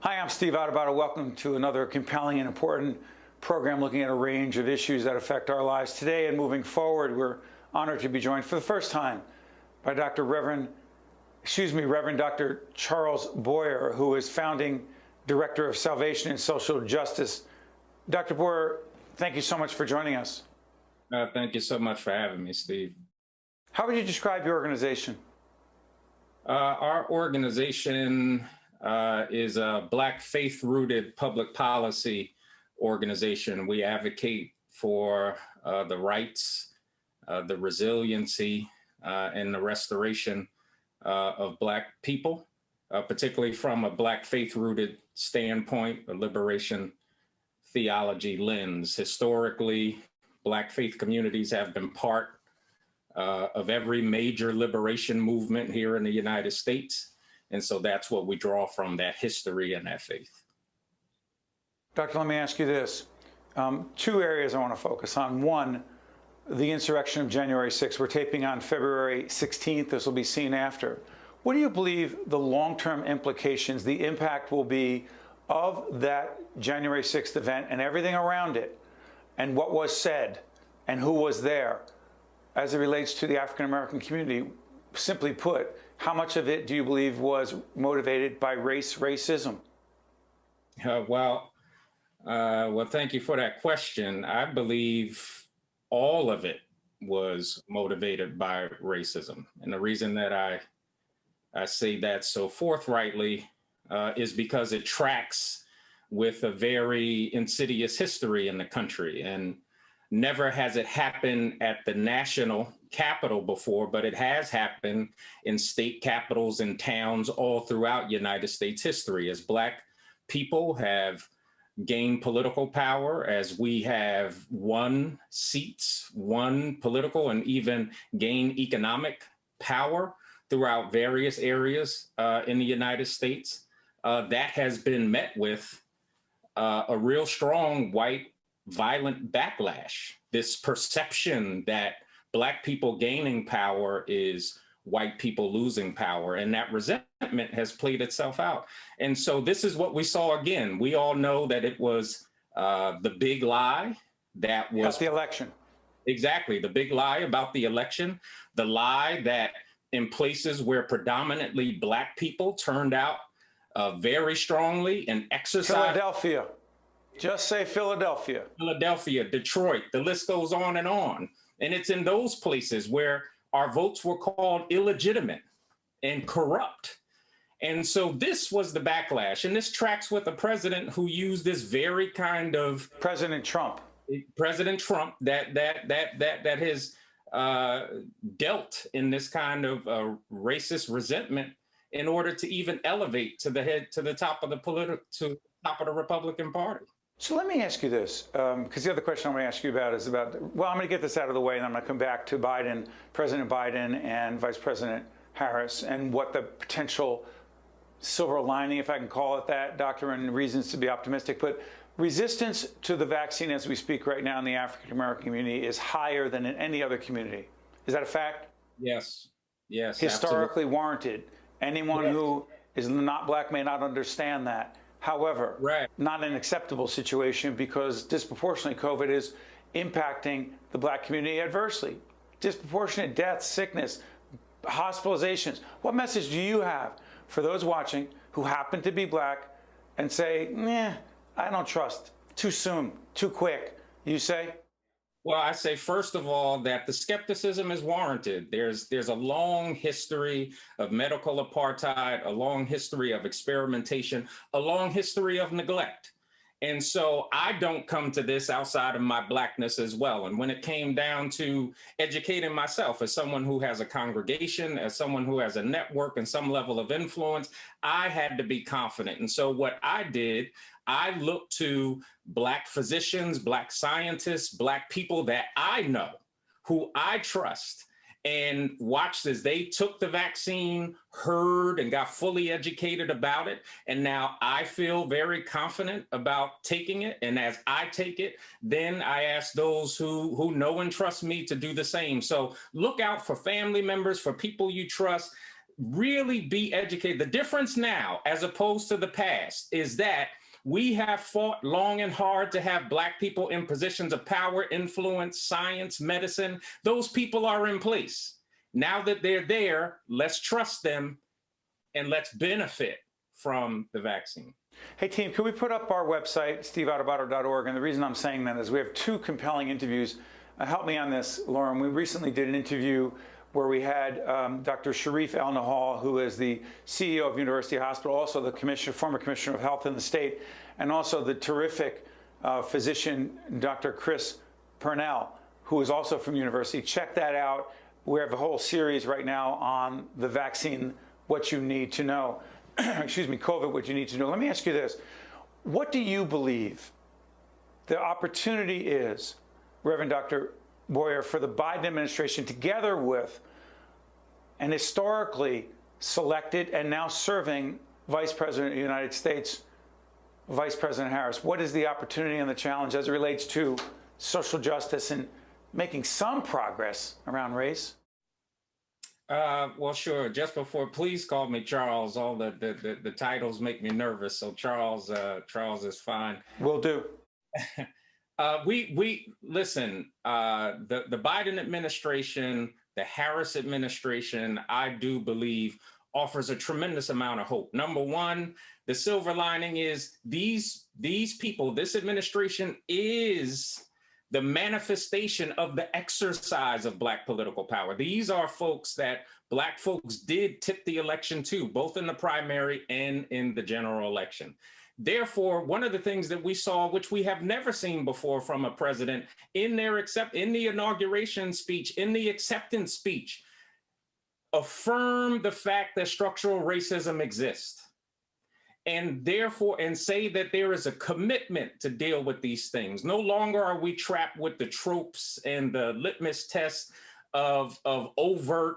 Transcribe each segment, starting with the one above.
Hi, I'm Steve Adubato. Welcome to another compelling and important program looking at a range of issues that affect our lives today and moving forward. We're honored to be joined for the first time by Reverend Dr. Charles Boyer, who is founding Director of Salvation and Social Justice. Dr. Boyer, thank you so much for joining us. Thank you so much for having me, Steve. How would you describe your organization? Our organization is a Black faith-rooted public policy organization. We advocate for the rights, the resiliency, and the restoration of Black people, particularly from a Black faith-rooted standpoint, a liberation theology lens. Historically, Black faith communities have been part of every major liberation movement here in the United States. And so that's what we draw from, that history and that faith. Doctor, let me ask you this. Two areas I want to focus on. One, the insurrection of January 6th. We're taping on February 16th. This will be seen after. What do you believe the long-term implications, the impact will be of that January 6th event and everything around it, and what was said and who was there as it relates to the African-American community? Simply put, how much of it do you believe was motivated by racism? Well, thank you for that question. I believe all of it was motivated by racism. And the reason that I say that so forthrightly is because it tracks with a very insidious history in the country. And never has it happened at the national capital before, but it has happened in state capitals and towns all throughout United States history. As Black people have gained political power, as we have won seats, won political, and even gained economic power throughout various areas in the United States, that has been met with a real strong white violent backlash. This perception that Black people gaining power is white people losing power, and that resentment has played itself out. And so this is what we saw again. We all know that it was the big lie that was the election. Exactly, the big lie about the election, the lie that in places where predominantly Black people turned out very strongly and exercised. Philadelphia. Just say Philadelphia. Philadelphia, Detroit, the list goes on. And it's in those places where our votes were called illegitimate and corrupt. And so this was the backlash. And this tracks with a president who used this very kind of President Trump that has dealt in this kind of racist resentment in order to even elevate to the top of the Republican Party. So let me ask you this, because the other question I'm going to ask you about is about, well, I'm going to get this out of the way, and I'm going to come back to President Biden and Vice President Harris, and what the potential silver lining, if I can call it that, Doctor, and reasons to be optimistic. But resistance to the vaccine as we speak right now in the African-American community is higher than in any other community. Is that a fact? Yes. Historically absolutely. Warranted. Anyone who is not Black may not understand that. However, not an acceptable situation, because disproportionately COVID is impacting the Black community adversely. Disproportionate deaths, sickness, hospitalizations. What message do you have for those watching who happen to be Black and say, I don't trust, too soon, too quick? You say? Well, I say, first of all, that the skepticism is warranted. There's a long history of medical apartheid, a long history of experimentation, a long history of neglect. And so I don't come to this outside of my Blackness as well. And when it came down to educating myself as someone who has a congregation, as someone who has a network and some level of influence, I had to be confident. And so what I did, I looked to Black physicians, Black scientists, Black people that I know, who I trust, and watched as they took the vaccine, heard and got fully educated about it. And now I feel very confident about taking it. And as I take it, then I ask those who know and trust me to do the same. So look out for family members, for people you trust. really be educated. The difference now, as opposed to the past, is that we have fought long and hard to have Black people in positions of power, influence, science, medicine. Those people are in place. Now that they're there, let's trust them and let's benefit from the vaccine. Hey, team, can we put up our website, steveadubato.org? And the reason I'm saying that is we have two compelling interviews. Help me on this, Lauren. We recently did an interview where we had Dr. Sharif El-Nahal, who is the CEO of University Hospital, also the former commissioner of health in the state, and also the terrific physician, Dr. Chris Purnell, who is also from University. Check that out. We have a whole series right now on the vaccine, what you need to know. Excuse me, COVID, what you need to know. Let me ask you this. What do you believe the opportunity is, Reverend Dr. Boyer, for the Biden administration, together with an historically selected and now serving Vice President of the United States, Vice President Harris? What is the opportunity and the challenge as it relates to social justice and making some progress around race? Well, sure. Just before, please call me Charles. All the titles make me nervous. So Charles is fine. Will do. We listen. The Biden administration, the Harris administration, I do believe offers a tremendous amount of hope. Number one, the silver lining is these people, this administration is the manifestation of the exercise of Black political power. These are folks that Black folks did tip the election to, both in the primary and in the general election. Therefore, one of the things that we saw, which we have never seen before from a president, in the inauguration speech, in the acceptance speech, affirm the fact that structural racism exists. And therefore, and say that there is a commitment to deal with these things. No longer are we trapped with the tropes and the litmus tests of overt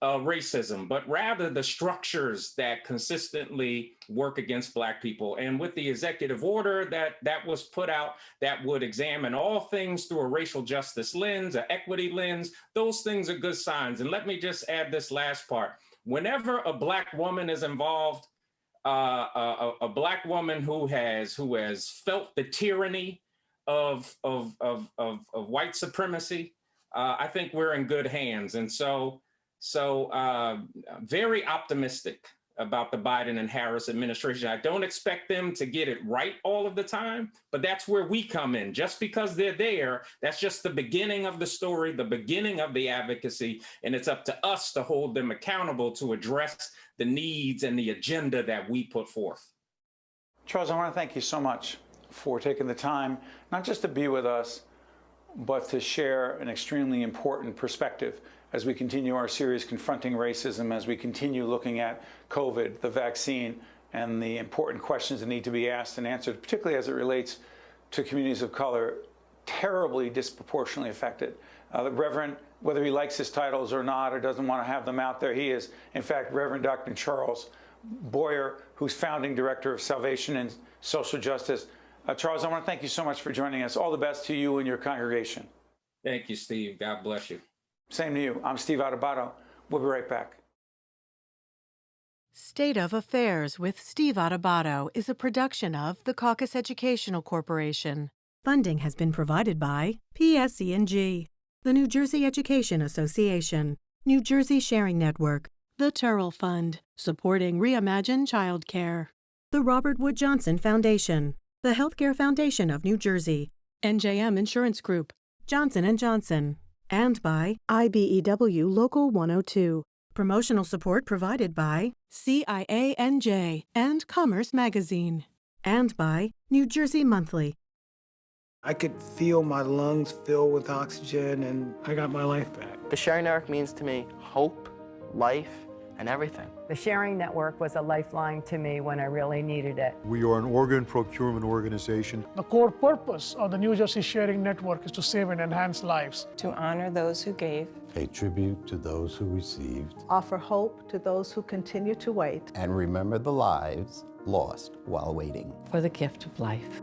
racism, but rather the structures that consistently work against Black people. And with the executive order that was put out that would examine all things through a racial justice lens, an equity lens, those things are good signs. And let me just add this last part. Whenever a Black woman is involved, a Black woman who has felt the tyranny of white supremacy, I think we're in good hands. And so very optimistic about the Biden and Harris administration. I don't expect them to get it right all of the time, but that's where we come in. Just because they're there, that's just the beginning of the story, the beginning of the advocacy, and it's up to us to hold them accountable to address the needs and the agenda that we put forth. Charles, I want to thank you so much for taking the time, not just to be with us, but to share an extremely important perspective as we continue our series confronting racism, as we continue looking at COVID, the vaccine, and the important questions that need to be asked and answered, particularly as it relates to communities of color, terribly disproportionately affected. The Reverend, whether he likes his titles or not, or doesn't want to have them out there, he is, in fact, Reverend Dr. Charles Boyer, who's founding director of Salvation and Social Justice. Charles, I want to thank you so much for joining us. All the best to you and your congregation. Thank you, Steve. God bless you. Same to you. I'm Steve Adubato. We'll be right back. State of Affairs with Steve Adubato is a production of the Caucus Educational Corporation. Funding has been provided by PSE&G, the New Jersey Education Association, New Jersey Sharing Network, the Turrell Fund, supporting Reimagine Childcare, the Robert Wood Johnson Foundation, the Healthcare Foundation of New Jersey, NJM Insurance Group, Johnson & Johnson, and by IBEW Local 102. Promotional support provided by CIANJ and Commerce Magazine, and by New Jersey Monthly. I could feel my lungs fill with oxygen, and I got my life back. The Sharing Network means to me hope, life, and everything. The Sharing Network was a lifeline to me when I really needed it. We are an organ procurement organization. The core purpose of the New Jersey Sharing Network is to save and enhance lives. To honor those who gave. Pay tribute to those who received. Offer hope to those who continue to wait. And remember the lives lost while waiting. For the gift of life.